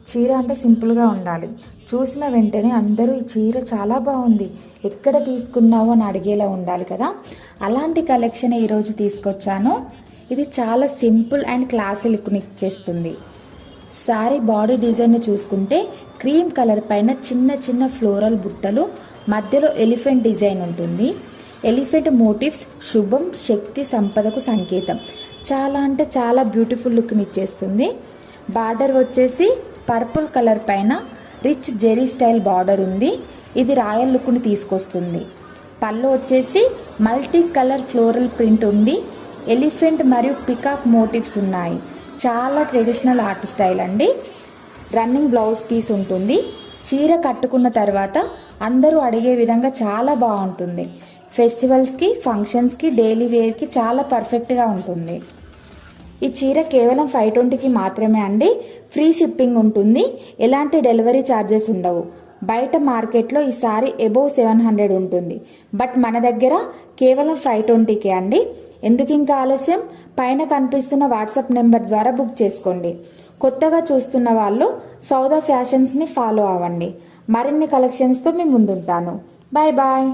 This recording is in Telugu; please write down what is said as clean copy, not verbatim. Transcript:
చీర అంటే సింపుల్గా ఉండాలి. చూసిన వెంటనే అందరూ ఈ చీర చాలా బాగుంది, ఎక్కడ తీసుకున్నావు అని అడిగేలా ఉండాలి కదా. అలాంటి కలెక్షన్ ఈరోజు తీసుకొచ్చాను. ఇది చాలా సింపుల్ అండ్ క్లాసీ లుక్ని ఇచ్చేస్తుంది. సారీ బాడీ డిజైన్ చూసుకుంటే క్రీమ్ కలర్ పైన చిన్న చిన్న ఫ్లోరల్ బుట్టలు, మధ్యలో ఎలిఫెంట్ డిజైన్ ఉంటుంది. ఎలిఫెంట్ మోటివ్స్ శుభం, శక్తి, సంపదకు సంకేతం. చాలా అంటే చాలా బ్యూటిఫుల్ లుక్ని ఇచ్చేస్తుంది. బార్డర్ వచ్చేసి పర్పుల్ కలర్ పైన రిచ్ జెరీ స్టైల్ బార్డర్ ఉంది. ఇది రాయల్ లుక్ని తీసుకొస్తుంది. పళ్ళు వచ్చేసి మల్టీ కలర్ ఫ్లోరల్ ప్రింట్ ఉండి ఎలిఫెంట్ మరియు పికాక్ మోటివ్స్ ఉన్నాయి. చాలా ట్రెడిషనల్ ఆర్ట్ స్టైల్ అండి. రన్నింగ్ బ్లౌజ్ పీస్ ఉంటుంది. చీర కట్టుకున్న తర్వాత అందరూ అడిగే విధంగా చాలా బాగుంటుంది. ఫెస్టివల్స్కి, ఫంక్షన్స్కి, డైలీ వేర్కి చాలా పర్ఫెక్ట్గా ఉంటుంది. ఈ చీర కేవలం 520కి మాత్రమే అండి. ఫ్రీ షిప్పింగ్ ఉంటుంది. ఎలాంటి డెలివరీ ఛార్జెస్ ఉండవు. బయట మార్కెట్లో ఈ సారీ అబోవ్ 700 ఉంటుంది. బట్ మన దగ్గర కేవలం 520కే అండి. ఎందుకు ఇంకా ఆలస్యం? పైన కనిపిస్తున్న వాట్సాప్ నెంబర్ ద్వారా బుక్ చేసుకోండి. కొత్తగా చూస్తున్న వాళ్ళు సౌదా ఫ్యాషన్స్ని ఫాలో అవ్వండి. మరిన్ని కలెక్షన్స్తో మీ ముందుంటాను. Bye bye.